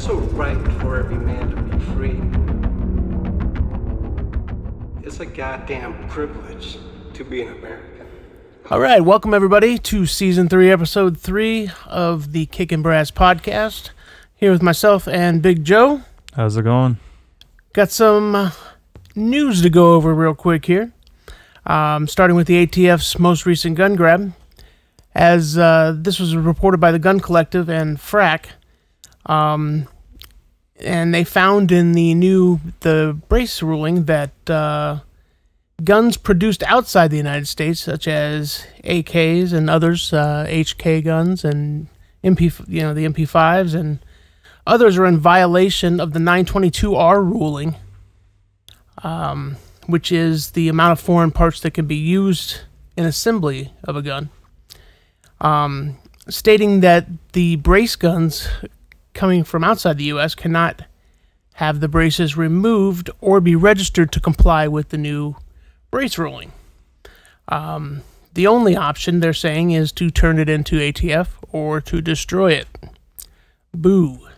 It's a right for every man to be free. It's a goddamn privilege to be an American. All right, welcome everybody to Season 3, Episode 3 of the Kickin podcast. Here with myself and Big Joe. How's it going? Got some news to go over real quick here. Starting with the ATF's most recent gun grab. As this was reported by the Gun Collective and FRAC, and they found in the brace ruling that guns produced outside the United States, such as AKs and others, HK guns and the MP5s and others, are in violation of the 922R ruling, which is the amount of foreign parts that can be used in assembly of a gun. Stating that the brace guns coming from outside the U.S. cannot have the braces removed or be registered to comply with the new brace ruling. The only option, they're saying, is to turn it into ATF or to destroy it. Boo.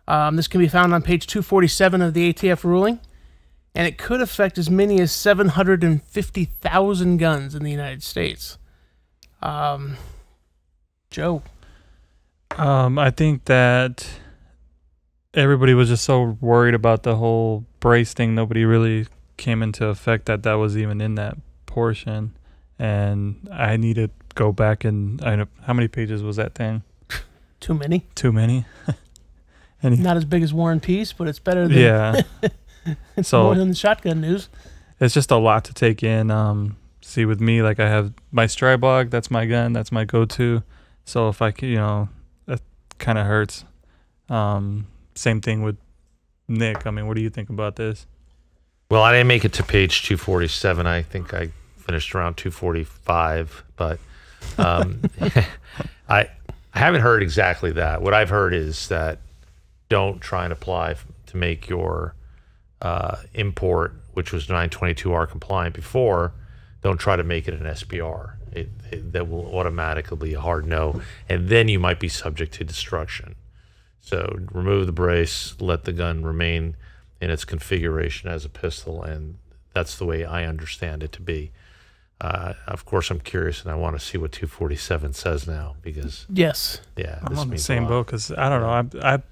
This can be found on page 247 of the ATF ruling, and it could affect as many as 750,000 guns in the United States. Joe? I think that everybody was just so worried about the whole brace thing. Nobody really came into effect that was even in that portion. And I need to go back and how many pages was that thing? Too many. Too many. Not as big as War and Peace, but it's better than it's so, more than the shotgun news. It's just a lot to take in. See, with me, like, I have my Strybog, that's my gun, that's my go-to. So if I could, that kind of hurts. Same thing with Nick. I mean, what do you think about this? Well, I didn't make it to page 247. I think I finished around 245. But I haven't heard exactly that. What I've heard is that don't try and apply to make your import, which was 922R compliant before, don't try to make it an SBR. That will automatically be a hard no, and then you might be subject to destruction. So remove the brace, let the gun remain in its configuration as a pistol, and that's the way I understand it to be. Of course, I'm curious, and I want to see what 247 says now, because yes, yeah, I'm on the same boat, because I don't know. I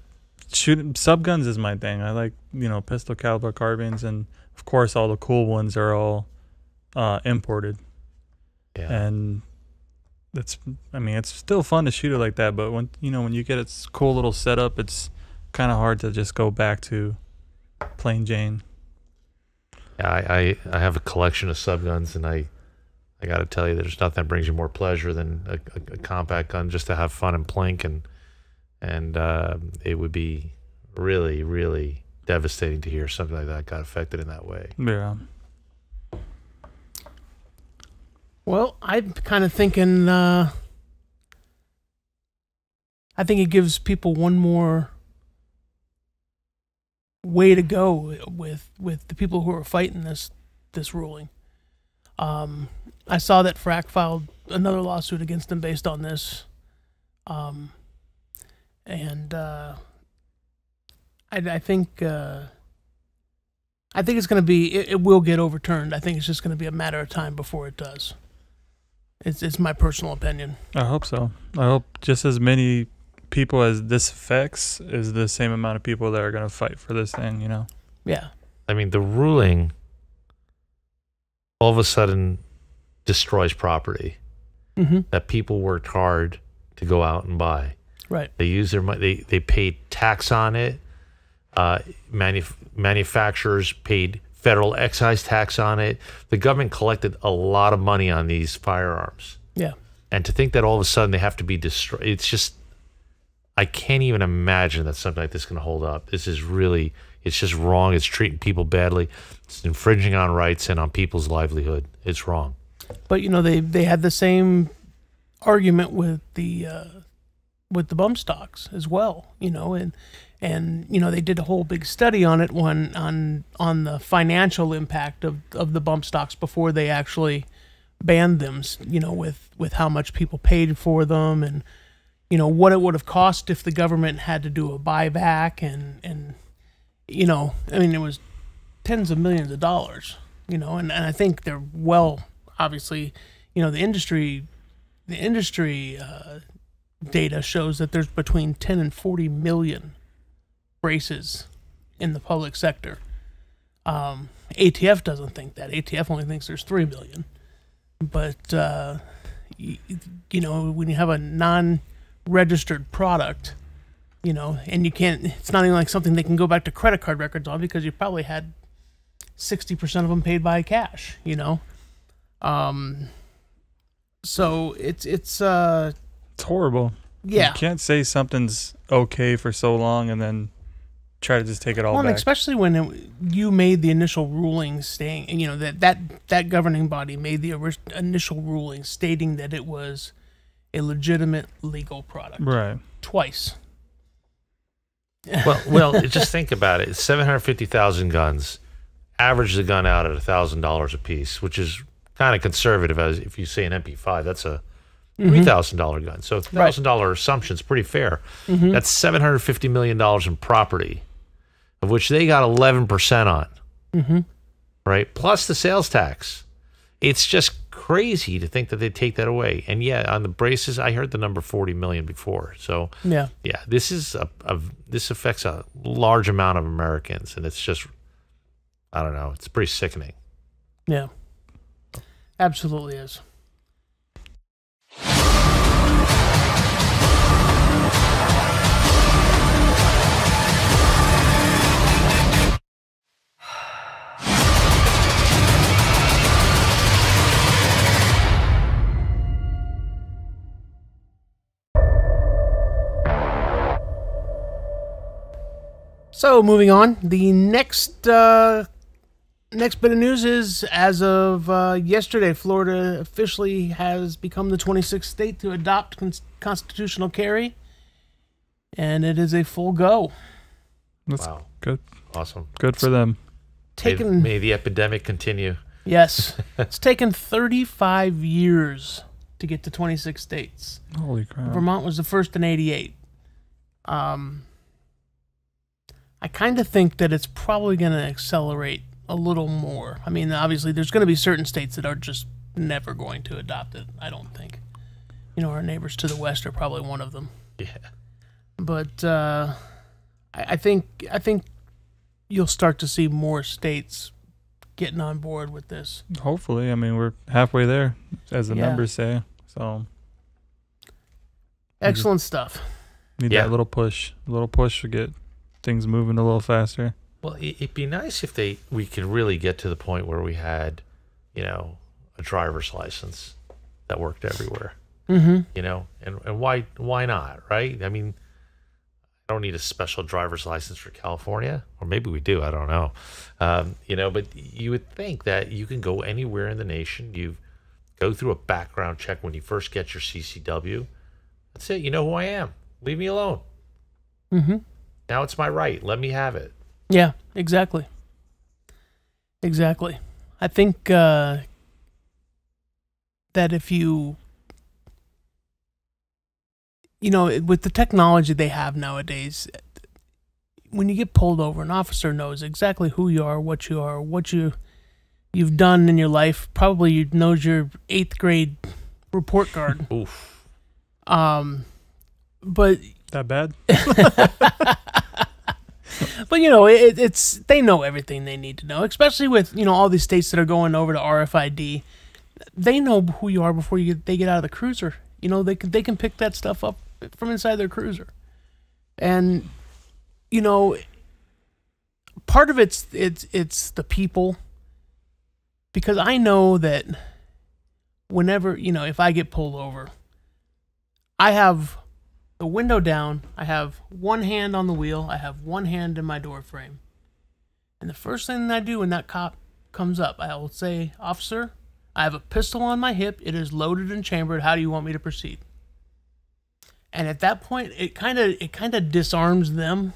shoot subguns is my thing. I like pistol caliber carbines, and of course all the cool ones are all imported. Yeah. And it's still fun to shoot it like that, but when you get its cool little setup, it's kind of hard to just go back to plain Jane. Yeah, I have a collection of subguns, and I got to tell you, there's nothing that brings you more pleasure than a compact gun, just to have fun and plink, and it would be really, really devastating to hear something like that got affected in that way. Yeah. Well, I'm kind of thinking, I think it gives people one more way to go with the people who are fighting this ruling. I saw that FRAC filed another lawsuit against them based on this. I think it's going to be, it will get overturned. I think it's just going to be a matter of time before it does. It's my personal opinion. I hope so. I hope just as many people as this affects is the same amount of people that are going to fight for this thing, Yeah. I mean, the ruling all of a sudden destroys property that people worked hard to go out and buy. Right. They use their money. They paid tax on it. Manufacturers paid federal excise tax on it. The government collected a lot of money on these firearms. Yeah. And to think that all of a sudden they have to be destroyed, it's just, I can't even imagine that something like this can hold up. This is really, it's just wrong. It's treating people badly. It's infringing on rights and on people's livelihood. It's wrong. But, they had the same argument with the bump stocks as well, and they did a whole big study on it on the financial impact of the bump stocks before they actually banned them, with how much people paid for them, and what it would have cost if the government had to do a buyback, and I mean, it was tens of millions of dollars, and I think they're obviously, the industry data shows that there's between 10 and 40 million braces in the public sector. ATF doesn't think that. ATF only thinks there's 3 million. But, when you have a non-registered product, and you can't, it's not even like something they can go back to credit card records on, because you probably had 60% of them paid by cash, So it's horrible. Yeah. You can't say something's okay for so long and then try to just take it all and back. especially when you made the initial ruling saying, that governing body made the initial ruling stating that it was a legitimate legal product. Right. Twice. Well, just think about it. It's 750,000 guns. Average the gun out at $1,000 a piece, which is kind of conservative. As if you say an MP5, that's a $3,000 gun. So $1,000 assumption is pretty fair. That's $750 million in property, of which they got 11% on, right? Plus the sales tax. It's just crazy to think that they take that away. And yeah, on the braces, I heard the number 40 million before. So yeah, this is this affects a large amount of Americans, and it's just, I don't know, it's pretty sickening. Yeah, absolutely is. So moving on, the next bit of news is, as of yesterday, Florida officially has become the 26th state to adopt constitutional carry, and it is a full go. That's good. Awesome. Good for them. May the epidemic continue. Yes. It's taken 35 years to get to 26 states. Holy crap. Vermont was the first in 88. I kind of think that it's probably going to accelerate a little more. I mean, obviously, there's going to be certain states that are just never going to adopt it, I don't think. Our neighbors to the west are probably one of them. Yeah. But I think you'll start to see more states getting on board with this. Hopefully. I mean, we're halfway there, as the numbers say. So excellent stuff. Need that little push to get things moving a little faster. Well, it'd be nice if we could really get to the point where we had, a driver's license that worked everywhere. And why not, right? I mean, I don't need a special driver's license for California, or maybe we do. I don't know. But you would think that you can go anywhere in the nation. You go through a background check when you first get your CCW. That's it. You know who I am. Leave me alone. Now it's my right. Let me have it. Yeah, exactly. Exactly. I think that if you, with the technology they have nowadays, when you get pulled over, an officer knows exactly who you are, what you've done in your life. Probably knows your 8th grade report card. Oof. But that bad? But it's they know everything they need to know, especially with all these states that are going over to RFID. They know who you are before they get out of the cruiser. They can pick that stuff up from inside their cruiser, and part of it's the people, because I know that whenever if I get pulled over, I have the window down, I have one hand on the wheel, I have one hand in my door frame. And the first thing that I do when that cop comes up, I will say, "Officer, I have a pistol on my hip. It is loaded and chambered. How do you want me to proceed?" And at that point, it kind of disarms them,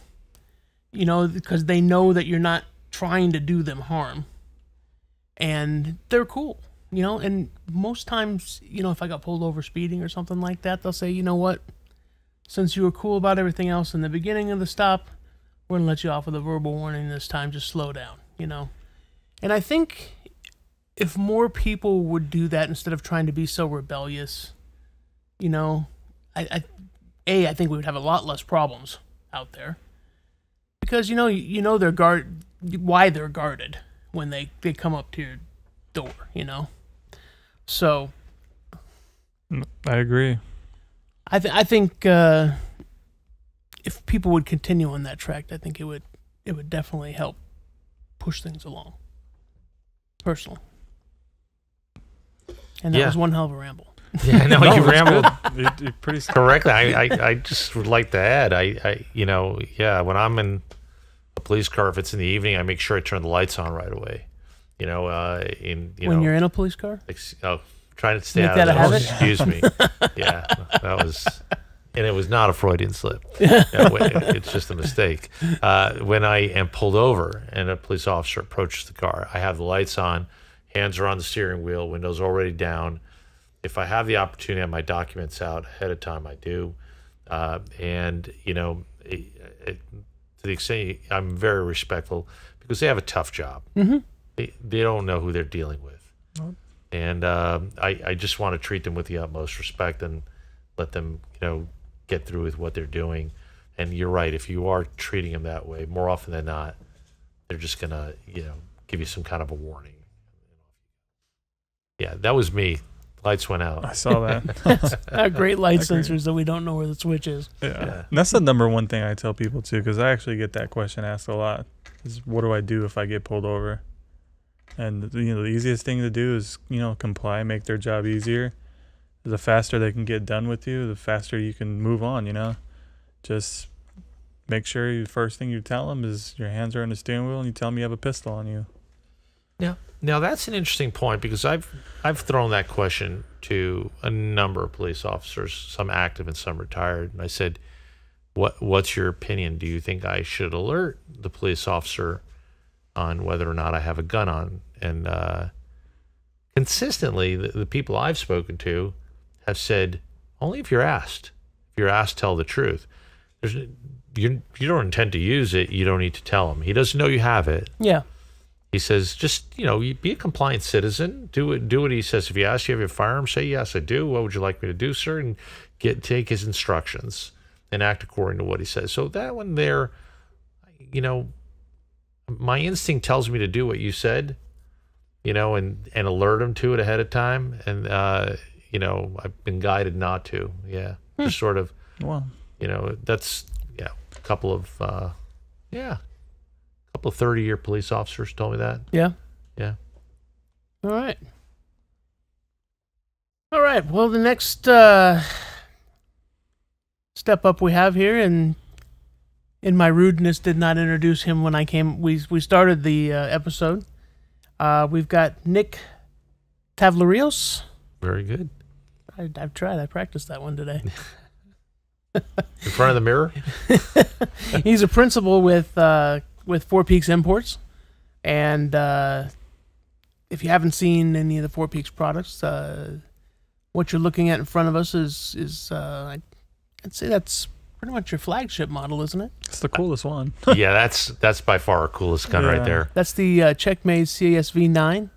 because they know that you're not trying to do them harm. And they're cool, and most times, if I got pulled over speeding or something like that, they'll say, "You know what? since you were cool about everything else in the beginning of the stop, we're going to let you off with a verbal warning this time. Just slow down, you know? And I think if more people would do that instead of trying to be so rebellious, you know, I think we would have a lot less problems out there. Because, you know why they're guarded when they come up to your door, you know? So I agree. I think if people would continue on that track, I think it would definitely help push things along. Personally. And that was one hell of a ramble. Yeah, I know you rambled You pretty correctly. I just would like to add, when I'm in a police car, if it's in the evening, I make sure I turn the lights on right away. When you're in a police car? Trying to stay Make out that of a that. habit? Excuse me. Yeah, that was, and it was not a Freudian slip. It's just a mistake. When I am pulled over and a police officer approaches the car, I have the lights on, hands are on the steering wheel, windows already down. If I have the opportunity to have my documents out ahead of time, I do. To the extent I'm very respectful because they have a tough job. Mm-hmm. They don't know who they're dealing with. Nope. And I just want to treat them with the utmost respect and let them, get through with what they're doing. And you're right. If you are treating them that way, more often than not, they're just going to, give you some kind of a warning. Yeah, that was me. Lights went out. I saw that. Great light sensors that we don't know where the switch is. Yeah. And that's the number one thing I tell people too, because I actually get that question asked a lot. Is what do I do if I get pulled over? And the easiest thing to do is comply, make their job easier. The faster they can get done with you, the faster you can move on. Just make sure the first thing you tell them is your hands are on the steering wheel, and you tell them you have a pistol on you. Yeah. Now that's an interesting point because I've thrown that question to a number of police officers, some active and some retired, and I said, "What's your opinion? Do you think I should alert the police officer on whether or not I have a gun on?" And consistently, the people I've spoken have said, "Only if you're asked. If you're asked, tell the truth. You don't intend to use it. You don't need to tell him. He doesn't know you have it." Yeah. He says, just, be a compliant citizen. Do what he says. If he asks you, have you a firearm? Say, yes, I do. What would you like me to do, sir? And take his instructions and act according to what he says. So that one there, my instinct tells me to do what you said, and alert him to it ahead of time. And, I've been guided not to. Yeah. Just sort of, Wow. That's, a couple of 30-year police officers told me that. Yeah. Yeah. All right. Well, the next step up we have here, and in my rudeness, did not introduce him when I came. We started the episode. We've got Nick Tavlerios. Very good. I've tried. I practiced that one today. In front of the mirror. He's a principal with Four Peaks Imports, and if you haven't seen any of the Four Peaks products, what you're looking at in front of us is I'd say that's pretty much your flagship model, isn't it? It's the coolest one. Yeah, that's by far our coolest gun right there. That's the Checkmate CSV9,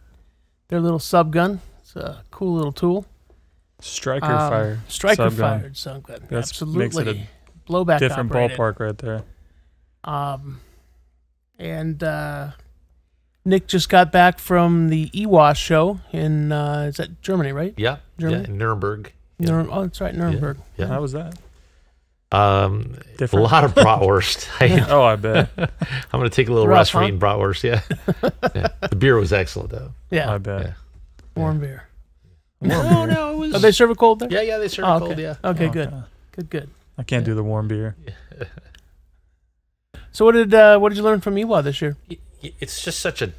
their little sub gun. It's a cool little tool. Striker fired. Striker subgun. fired sub gun. That's Absolutely. makes it a blowback different operated. ballpark right there. And Nick just got back from the EWAS show in is that Germany, right? Yeah. Germany? Yeah, Nuremberg. Yeah. Oh, that's right, Nuremberg. Yeah. How was that? A Different? lot of bratwurst. Oh, I bet. I'm going to take a little Rough, rest from huh? eating bratwurst. Yeah. The beer was excellent though. Yeah, I bet. Yeah. warm beer. No, it was. Oh, they serve it cold there? Yeah, they serve Oh, it cold. okay. Yeah. Okay, Okay. good. I can't do the warm beer. So what did you learn from EWA this year? It's just such a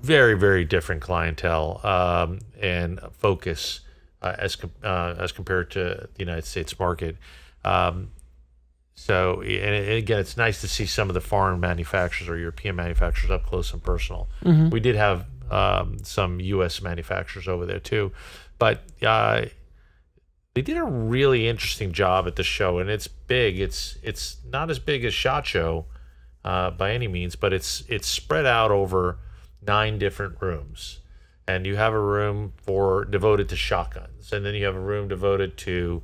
very, very different clientele and focus as compared to the United States market. So, and again, it's nice to see some of the foreign manufacturers or European manufacturers up close and personal. Mm-hmm. We did have some U.S. manufacturers over there too, but they did a really interesting job at the show, and it's big. It's not as big as SHOT Show by any means, but it's spread out over 9 different rooms. And you have a room devoted to shotguns, and then you have a room devoted to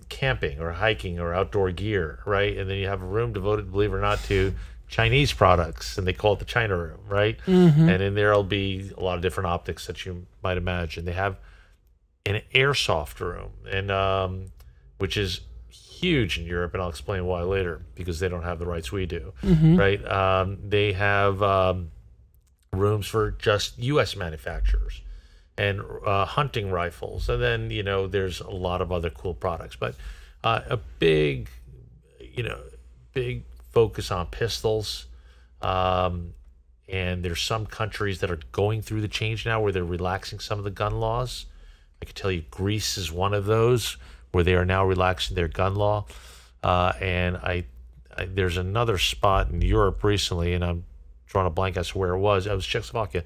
camping or hiking or outdoor gear, right? And then you have a room devoted, believe it or not, to Chinese products, and they call it the China room, right? And in there'll be a lot of different optics that you might imagine. They have an airsoft room, and which is huge in Europe, and I'll explain why later, because they don't have the rights we do, right? They have rooms for just U.S. manufacturers and hunting rifles, and then there's a lot of other cool products, but a big focus on pistols, and there's some countries that are going through the change now where they're relaxing some of the gun laws. I can tell you Greece is one of those where they are now relaxing their gun law, and I there's another spot in Europe recently, and I'm drawing a blank as to where it was. It was Czechoslovakia,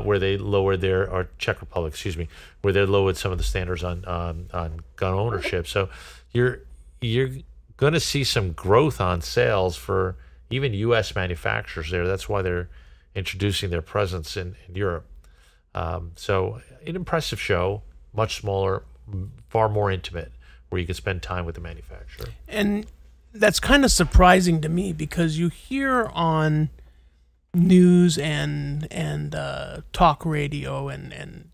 where they lowered or Czech Republic, excuse me, where they lowered some of the standards on gun ownership. So you're going to see some growth on sales for even U.S. manufacturers there. That's why they're introducing their presence in Europe. So an impressive show, much smaller, far more intimate, where you can spend time with the manufacturer. And that's kind of surprising to me, because you hear on news and talk radio and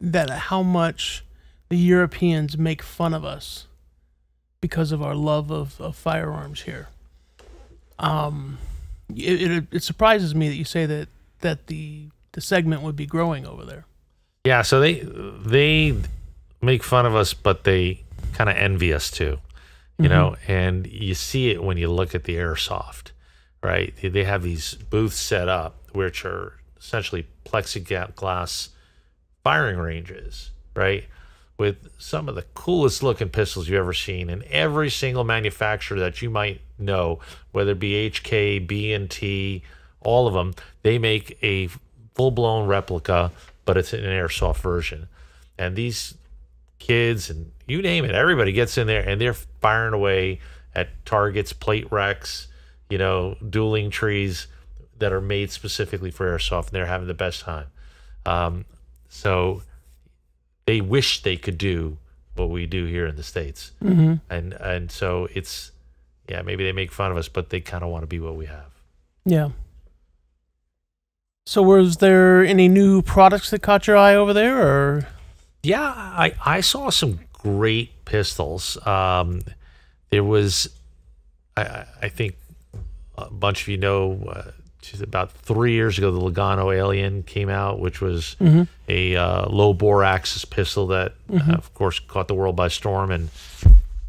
that how much the Europeans make fun of us because of our love of firearms here. It surprises me that you say that the segment would be growing over there. Yeah, so they make fun of us, but they kind of envy us too, you know, and you see it when you look at the airsoft. Right, they have these booths set up, which are essentially plexiglass firing ranges, right, with some of the coolest looking pistols you've ever seen. And every single manufacturer that you might know, whether it be HK, B&T, all of them, they make a full-blown replica, but it's an airsoft version. And these kids, and you name it, everybody gets in there, and they're firing away at targets, plate wrecks, dueling trees that are made specifically for airsoft, and they're having the best time. So they wish they could do what we do here in the States. And so it's, maybe they make fun of us, but they kind of want to be what we have. Yeah. So was there any new products that caught your eye over there, or? Yeah, I saw some great pistols. There was, I think, a bunch of about 3 years ago, the Logano Alien came out, which was a low bore axis pistol that, of course, caught the world by storm and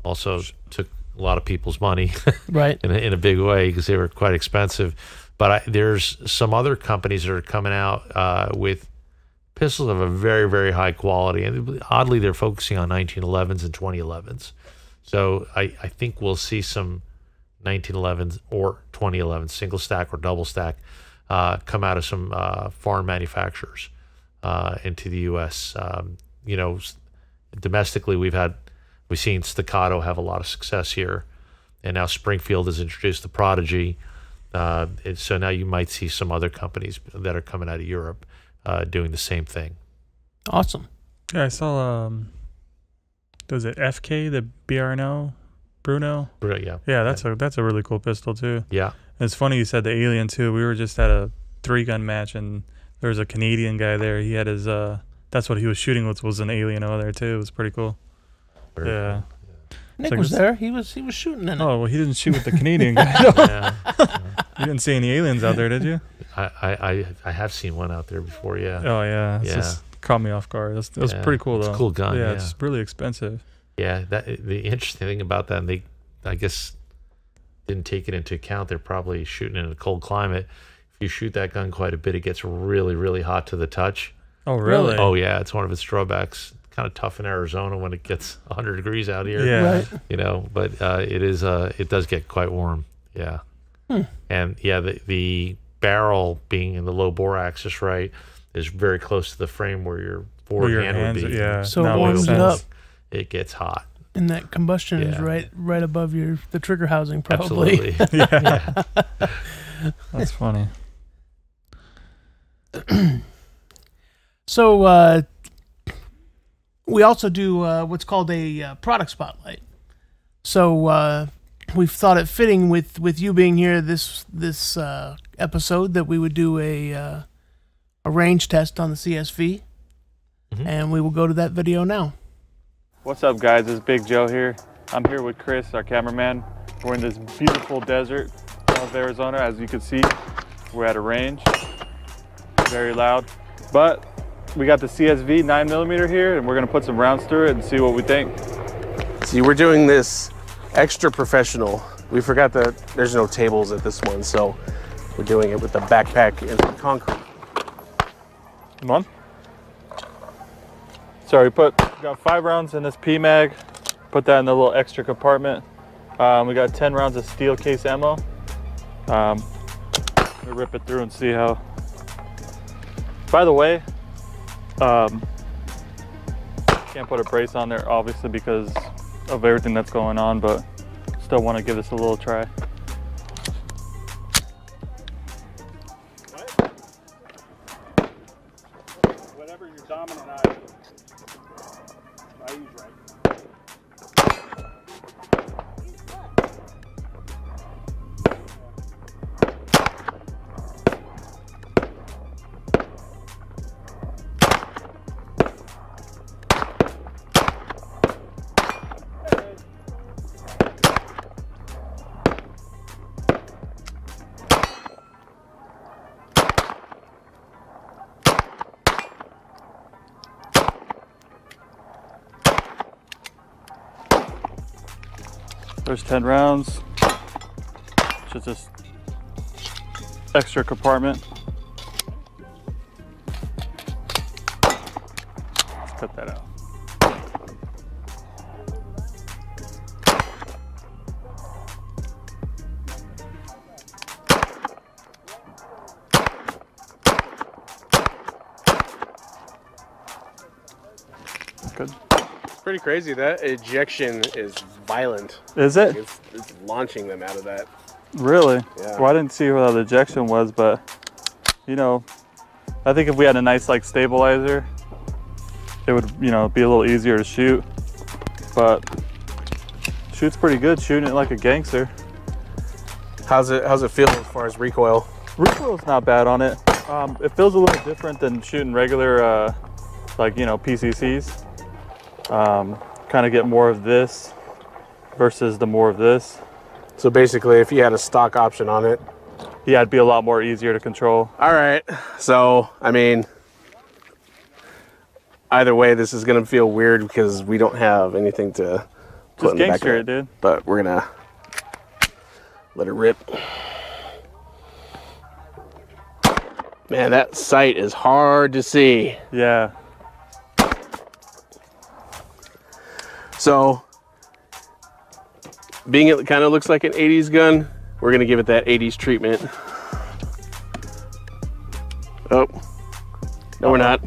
also took a lot of people's money, right, in a big way, because they were quite expensive. But there's some other companies that are coming out with pistols of a very, very high quality, and oddly, they're focusing on 1911s and 2011s. So I think we'll see some 1911s or 2011s, single stack or double stack, come out of some foreign manufacturers into the U.S. Domestically, we've seen Staccato have a lot of success here, and now Springfield has introduced the Prodigy. And so now you might see some other companies that are coming out of Europe doing the same thing. Awesome. Yeah, I saw, was it FK, the BRNO? Bruno? Yeah. Yeah, that's a really cool pistol too. Yeah. And it's funny you said the Alien too. We were just at a 3-gun match, and there was a Canadian guy there. He had his that's what he was shooting with, was an Alien over there too. It was pretty cool. Very yeah. Cool. Nick was there. He was shooting in it. Oh, well, he didn't shoot with the Canadian guy. Yeah. You didn't see any aliens out there, did you? I have seen one out there before, yeah. Oh yeah. It's just caught me off guard. It was pretty cool though. It's a cool gun. Yeah, it's really expensive. Yeah, the interesting thing about that, and they, I guess, didn't take it into account. They're probably shooting in a cold climate. If you shoot that gun quite a bit, it gets really, really hot to the touch. Oh, really? Oh, yeah. It's one of its drawbacks. Kind of tough in Arizona when it gets 100 degrees out here. Yeah. Right. But it does get quite warm. Yeah. And yeah, the barrel being in the low bore axis, right, is very close to the frame where your forward hand would be. Yeah. So it warms it up. it gets hot. And that combustion is right above the trigger housing, probably. Absolutely. Yeah. That's funny. So we also do what's called a product spotlight. So we've thought it fitting with you being here this episode that we would do a range test on the CSV, and we will go to that video now. What's up, guys? It's Big Joe here. I'm here with Chris, our cameraman. We're in this beautiful desert of Arizona. As you can see, we're at a range. Very loud. But we got the CSV 9mm here, and we're gonna put some rounds through it and see what we think. See, we're doing this extra professional. We forgot that there's no tables at this one, so we're doing it with the backpack and some concrete. Come on. So we got 5 rounds in this PMag. Put that in the little extra compartment. We got 10 rounds of steel case ammo. We rip it through and see how. By the way, can't put a brace on there obviously because of everything that's going on, but still want to give this a little try. Whatever your dominant eye is, I use right. There's 10 rounds. Just this extra compartment. Let's cut that out. Good. Pretty crazy. That ejection is violent. Is it? It's launching them out of that. Really? Yeah. Well, I didn't see what the ejection was, but you know, I think if we had a nice like stabilizer, it would, you know, be a little easier to shoot. But shoots pretty good, shooting it like a gangster. How's it feel as far as recoil? Recoil's not bad on it. It feels a little different than shooting regular, like, you know, PCCs. Kind of get more of this versus the more of this. So basically, if you had a stock option on it, yeah, it'd be a lot more easier to control. All right. So, I mean, either way, this is going to feel weird because we don't have anything to put in the back Just gangster of it, dude. But we're going to let it rip. Man, that sight is hard to see. Yeah. So, being it kind of looks like an 80s gun, we're going to give it that 80s treatment. Oh, no, we're not.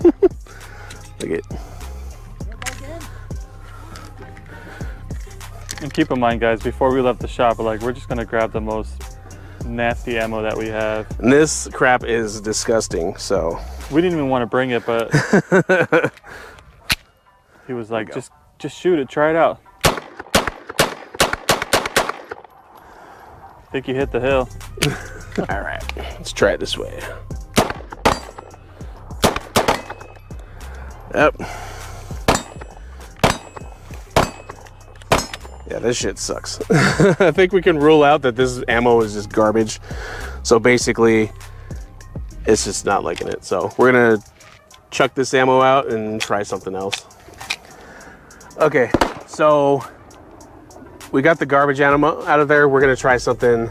Look at. And keep in mind, guys, before we left the shop, we're just going to grab the most nasty ammo that we have. And this crap is disgusting, so. We didn't even want to bring it, but he was like, just shoot it, try it out. I think you hit the hill. All right, let's try it this way. Yep. Yeah, this shit sucks. I think we can rule out that this ammo is just garbage. So basically, it's just not liking it. So we're gonna chuck this ammo out and try something else. Okay, so we got the garbage ammo out of there. We're gonna try something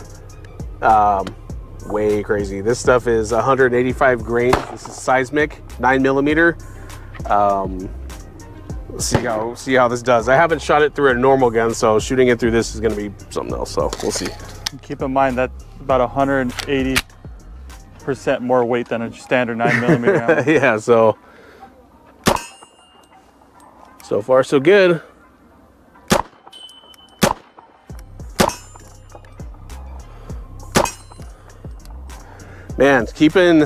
way crazy. This stuff is 185 grains. This is seismic, 9mm. See how this does. I haven't shot it through a normal gun, so shooting it through this is gonna be something else. So we'll see. Keep in mind that's about 180% more weight than a standard 9mm ammo. Yeah, so So far, so good. Man, keeping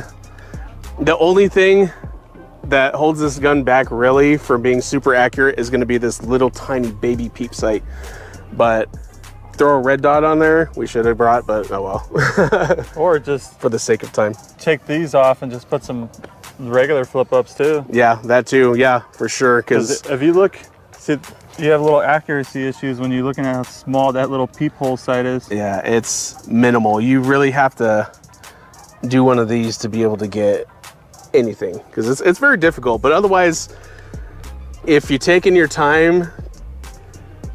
the only thing that holds this gun back really from being super accurate is going to be this little tiny baby peep sight. But throw a red dot on there, we should have brought, but oh well. Or just for the sake of time. take these off and just put some regular flip ups too. Yeah, that too. Yeah, for sure. Because if you look, see, you have little accuracy issues when you're looking at how small that little peephole sight is. yeah, it's minimal. You really have to do one of these to be able to get anything, because it's very difficult. But otherwise, if you're taking your time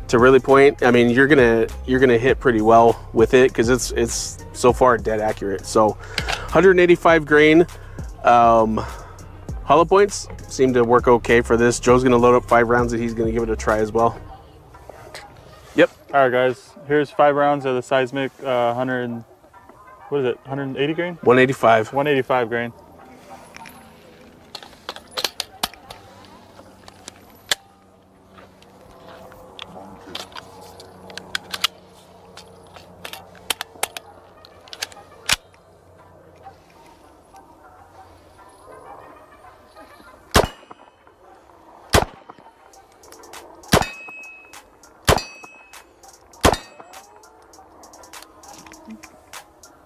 to really point, I mean, you're gonna hit pretty well with it, because it's so far dead accurate. So 185 grain hollow points seem to work okay for this. Joe's gonna load up 5 rounds and he's gonna give it a try as well. Yep. All right, guys. Here's 5 rounds of the seismic 100. What is it? 180 grain? 185. 185 grain.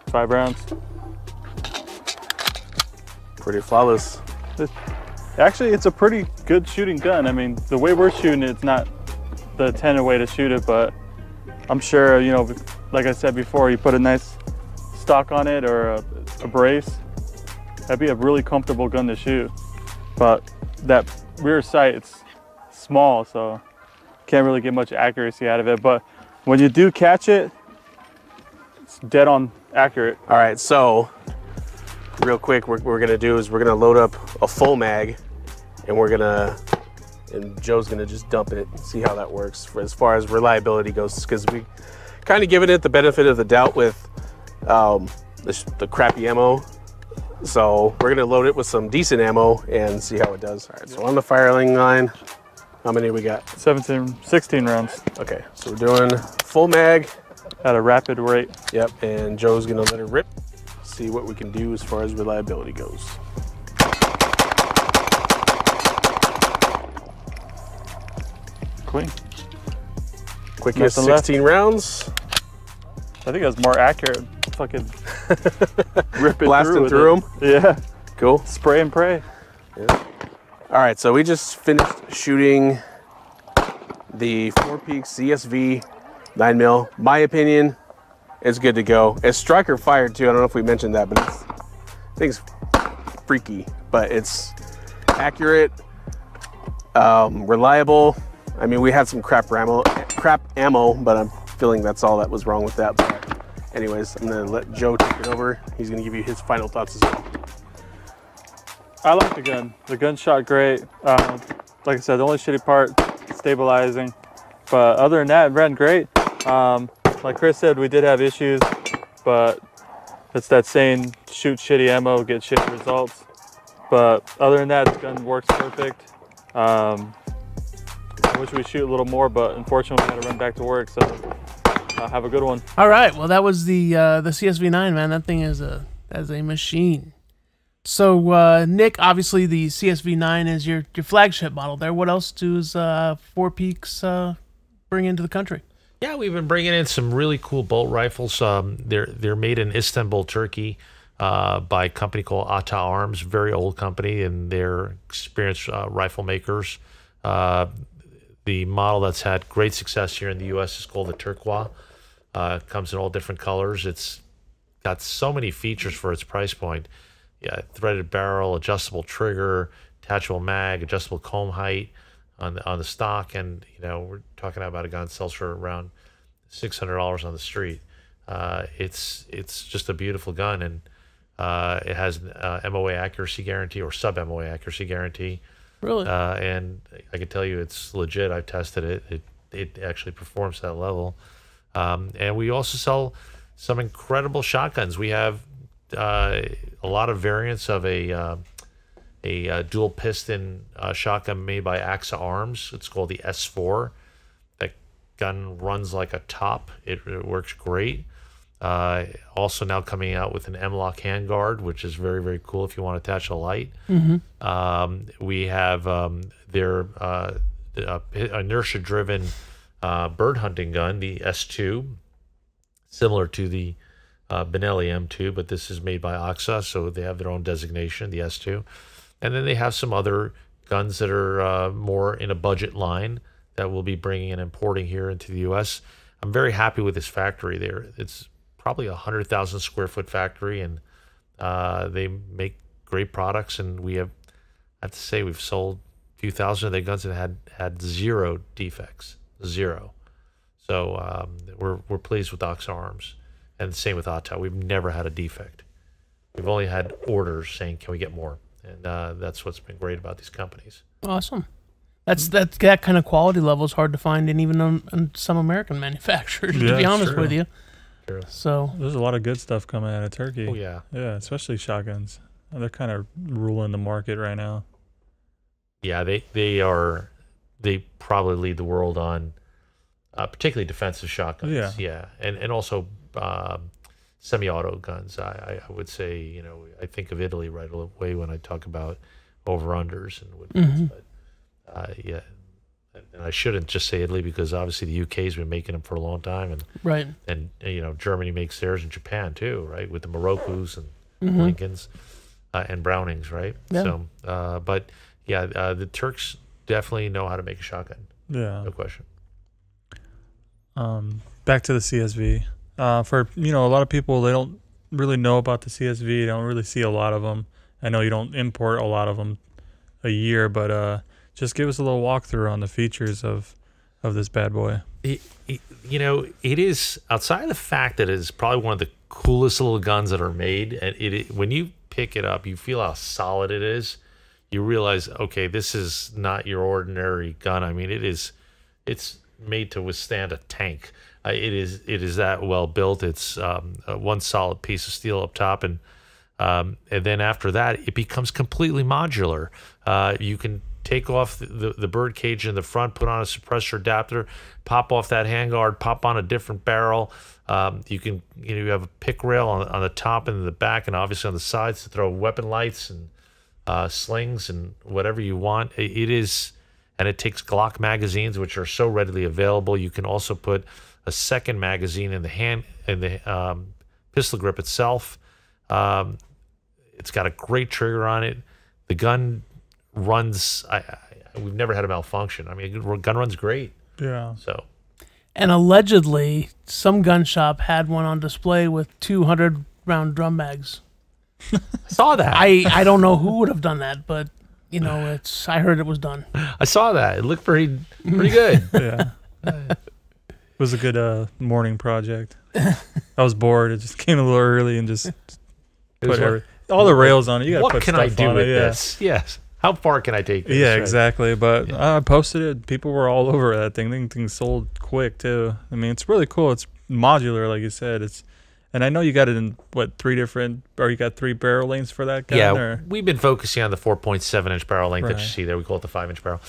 Five rounds. Pretty flawless. Actually, it's a pretty good shooting gun. I mean, the way we're shooting it's not the intended way to shoot it, but I'm sure, you know, like I said before, you put a nice stock on it or a brace, that'd be a really comfortable gun to shoot. But that rear sight, it's small, so can't really get much accuracy out of it. But when you do catch it, it's dead on accurate. All right, so real quick, what we're gonna do is we're gonna load up a full mag, and Joe's gonna just dump it and see how that works for as far as reliability goes, because we kind of given it the benefit of the doubt with the crappy ammo. So we're gonna load it with some decent ammo and see how it does. All right, so on the firing line, how many we got? 16 rounds. Okay, so we're doing full mag. At a rapid rate. Yep, and Joe's gonna let it rip. See what we can do as far as reliability goes. Clean. Quickest Nothing left. 16 rounds. I think that's more accurate. Fucking rip it Blasting through them. it. Yeah. Cool. Spray and pray. Yeah. All right, so we just finished shooting the Four Peaks CSV 9mm. My opinion, it's good to go. It's striker fired too. I don't know if we mentioned that, but I think it's freaky, but it's accurate, reliable. I mean, we had some crap ammo, but I'm feeling that's all that was wrong with that. But anyways, I'm gonna let Joe take it over. He's gonna give you his final thoughts as well. I like the gun. The gun shot great. Like I said, the only shitty part, stabilizing. But other than that, it ran great. Like Chris said, we did have issues, but it's that saying, shoot shitty ammo, get shitty results. But other than that, the gun works perfect. I wish we shoot a little more, but unfortunately we gotta run back to work, so have a good one. All right, well that was the CSV9, man. That thing is a machine. So Nick, obviously the CSV9 is your flagship model there. What else does Four Peaks bring into the country? Yeah, we've been bringing in some really cool bolt rifles. They're made in Istanbul, Turkey, by a company called Ata Arms, very old company, and they're experienced rifle makers. The model that's had great success here in the U.S. is called the Turquoise. It comes in all different colors. It's got so many features for its price point. Yeah, threaded barrel, adjustable trigger, detachable mag, adjustable comb height on the stock, and you know we're talking about a gun that sells for around $600 on the street. It's just a beautiful gun, and it has an MOA accuracy guarantee or sub MOA accuracy guarantee. Really? And I can tell you it's legit. I've tested it. It actually performs that level. And we also sell some incredible shotguns. We have a lot of variants of a a dual piston shotgun made by AXA Arms. It's called the S4. That gun runs like a top. It works great. Also now coming out with an M-LOK handguard, which is very, very cool if you want to attach a light. We have their inertia-driven bird hunting gun, the S2, similar to the Benelli M2, but this is made by AXA, so they have their own designation, the S2. And then they have some other guns that are more in a budget line that we'll be bringing and importing here into the U.S. I'm very happy with this factory there. It's probably a 100,000 square foot factory, and they make great products. And I have to say, we've sold a few thousand of their guns and had zero defects, zero. So we're pleased with AXA Arms, and the same with ATA. We've never had a defect. We've only had orders saying, "Can we get more?" And that's what's been great about these companies. Awesome. That kind of quality level is hard to find in even in some American manufacturers, to be honest with you. True. So There's a lot of good stuff coming out of Turkey. Oh yeah. Yeah, especially shotguns. They're kind of ruling the market right now. Yeah, they probably lead the world on particularly defensive shotguns. Yeah. And also semi-auto guns. I would say, I think of Italy right away when I talk about over-unders and wood guns. But yeah, and I shouldn't just say Italy, because obviously the UK's been making them for a long time, and right, and Germany makes theirs, and Japan too, right, with the Morokus and Lincolns and Brownings, right? Yeah. So, but yeah, the Turks definitely know how to make a shotgun. Yeah, no question. Back to the CSV. For a lot of people, they don't really know about the CSV. They don't really see a lot of them. I know you don't import a lot of them a year, but just give us a little walkthrough on the features of this bad boy. It is, outside of the fact that it is probably one of the coolest little guns that are made, and when you pick it up, you feel how solid it is. You realize, okay, this is not your ordinary gun. I mean, it's made to withstand a tank. It is that well built. It's one solid piece of steel up top, and then after that, it becomes completely modular. You can take off the bird cage in the front, put on a suppressor adapter, pop off that handguard, pop on a different barrel. You have a pick rail on the top and the back, and obviously on the sides to throw weapon lights and slings and whatever you want. It is, and it takes Glock magazines, which are so readily available. You can also put a second magazine in the pistol grip itself. It's got a great trigger on it. The gun runs. We've never had a malfunction. I mean, the gun runs great. Yeah. So. And allegedly, some gun shop had one on display with 200 round drum mags. I saw that. I don't know who would have done that, but I heard it was done. I saw that. It looked pretty good. Yeah. It was a good morning project. I was bored. It just came a little early and just put all the rails on it. You got to put stuff on it. What can I do with this? Yes. How far can I take this? Yeah, exactly. But I posted it. People were all over that thing. The thing sold quick too. I mean, it's really cool. It's modular, like you said. And I know you got it in you got 3 barrel lengths for that gun? Yeah, we've been focusing on the 4.7-inch barrel length that you see there. We call it the 5-inch barrel.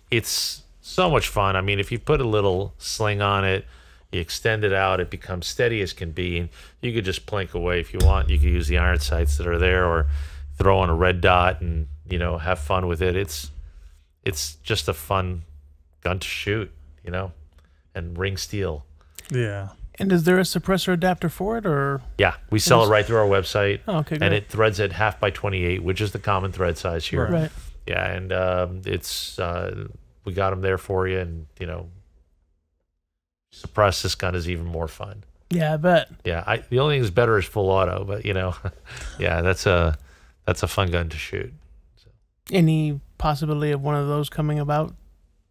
It's so much fun. I mean, if you put a little sling on it, you extend it out, it becomes steady as can be, and you could just plink away if you want. You could use the iron sights that are there, or throw on a red dot and have fun with it. It's just a fun gun to shoot, and ring steel. Yeah. And is there a suppressor adapter for it, or? Yeah, we sell it right through our website. Oh, okay, great. And it threads at 1/2x28, which is the common thread size here. Right. Yeah, and it's we got them there for you, and suppress this gun is even more fun. Yeah, I bet. Yeah, the only thing that's better is full auto, but yeah, that's a fun gun to shoot. So. Any possibility of one of those coming about?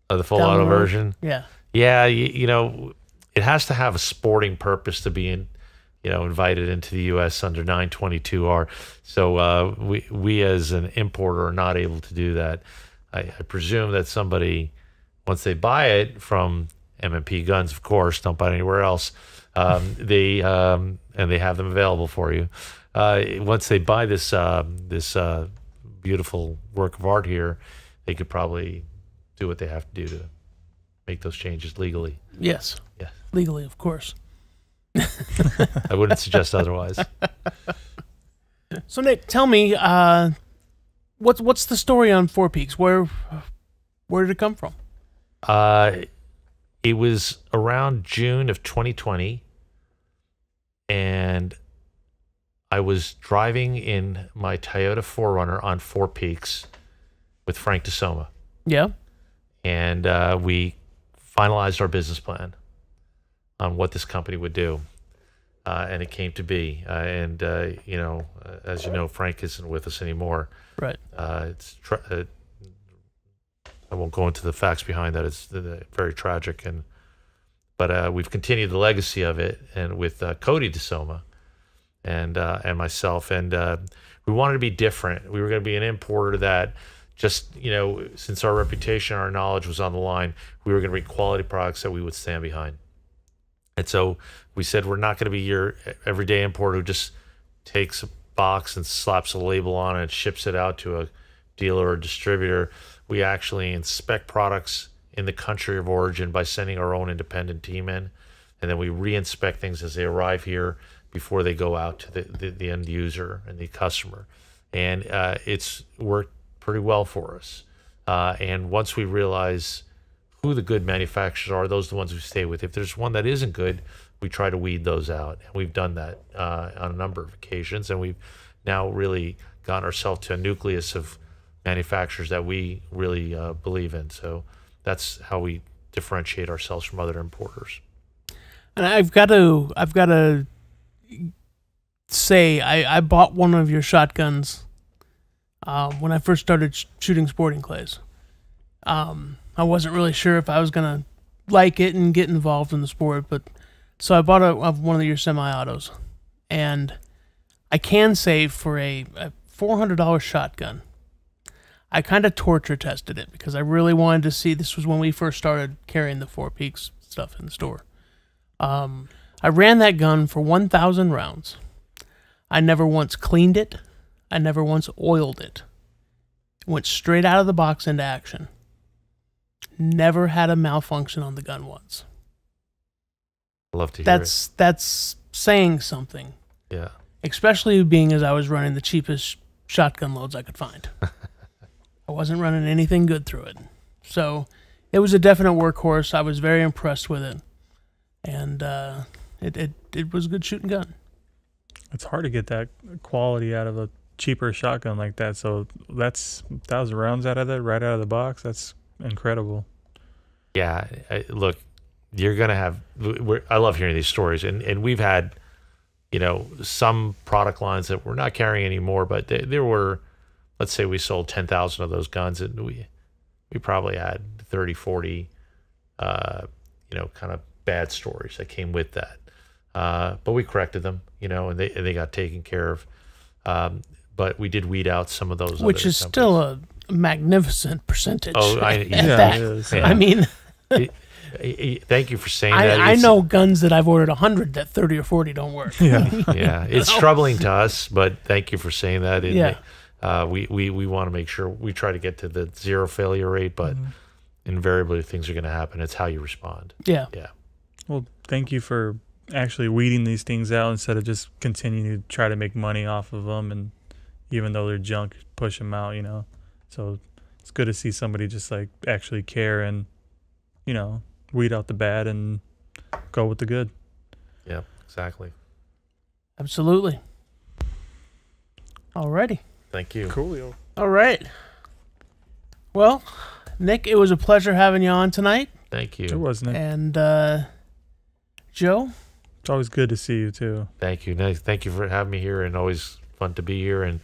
The full auto version? Yeah. Yeah, it has to have a sporting purpose to be invited into the U.S. under 922R. So we as an importer are not able to do that. I presume that somebody, once they buy it from M&P Guns, of course, don't buy it anywhere else. And they have them available for you. Once they buy this beautiful work of art here, they could probably do what they have to do to make those changes legally. Yes. Yeah. Legally, of course. I wouldn't suggest otherwise. So Nick, tell me, what's the story on Four Peaks? Where did it come from? It was around June of 2020, and I was driving in my Toyota 4Runner on Four Peaks with Frank DeSoma. Yeah. And we finalized our business plan on what this company would do. And it came to be. You know, as you know, Frank isn't with us anymore. Right. I won't go into the facts behind that. It's very tragic. But we've continued the legacy of it, and with Cody DeSoma and myself. And we wanted to be different. We were going to be an importer that just, you know, since our reputation, our knowledge was on the line, we were going to be quality products that we would stand behind. And so we said, we're not going to be your everyday importer who just takes a box and slaps a label on it and ships it out to a dealer or distributor. We actually inspect products in the country of origin by sending our own independent team in, and then we re-inspect things as they arrive here before they go out to the end user and the customer. And it's worked pretty well for us. And once we realize who the good manufacturers are, those are the ones we stay with. If there's one that isn't good, we try to weed those out. And we've done that on a number of occasions, and we've now really gotten ourselves to a nucleus of manufacturers that we really believe in. So that's how we differentiate ourselves from other importers. And I've got to say, I bought one of your shotguns when I first started shooting sporting clays. I wasn't really sure if I was gonna like it and get involved in the sport, but so I bought one of your semi-autos, and I can say for a $400 shotgun, I kind of torture tested it because I really wanted to see. This was when we first started carrying the Four Peaks stuff in the store. I ran that gun for 1,000 rounds. I never once cleaned it. I never once oiled it. Went straight out of the box into action. Never had a malfunction on the gun once. I love to hear it. That's saying something. Yeah. Especially being as I was running the cheapest shotgun loads I could find. I wasn't running anything good through it. So it was a definite workhorse. I was very impressed with it. And it was a good shooting gun. It's hard to get that quality out of a cheaper shotgun like that. So that's 1,000 rounds out of that, right out of the box. That's incredible. Yeah. Look, you're going to have, I love hearing these stories. And we've had, you know, some product lines that we're not carrying anymore, but there were, let's say we sold 10,000 of those guns, and we probably had 30, 40, you know, kind of bad stories that came with that. But we corrected them, you know, and they got taken care of. But we did weed out some of those. Which is companies. still a magnificent percentage. Oh, Yeah, it is. I mean, thank you for saying that. I know guns that I've ordered 100 that 30 or 40 don't work. Yeah. Yeah, it's troubling to us, but thank you for saying that. Yeah. We want to make sure we try to get to the zero failure rate, but invariably things are going to happen. It's how you respond. Yeah. Yeah. Well, thank you for actually weeding these things out instead of just continuing to try to make money off of them. And even though they're junk, push them out, you know. So it's good to see somebody just like actually care and, you know, weed out the bad and go with the good. Yeah, exactly. Absolutely. Alrighty. Thank you. Coolio. All right. Well, Nick, it was a pleasure having you on tonight. Thank you. It wasn't it? And Joe? It's always good to see you too. Thank you. Thank you for having me here, and always fun to be here. And,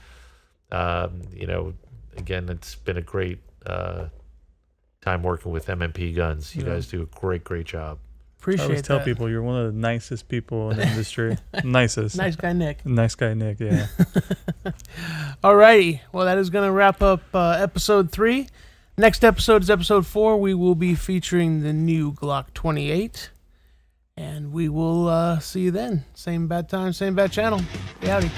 you know, again, it's been a great time working with MMP Guns. You guys do a great job. Appreciate I always tell that. people you're one of the nicest people in the industry. Nicest. Nice guy, Nick. Nice guy, Nick. Yeah. Alrighty. Well, that is going to wrap up episode 3. Next episode is episode 4. We will be featuring the new Glock 28. And we will see you then. Same bad time, same bad channel. Be howdy.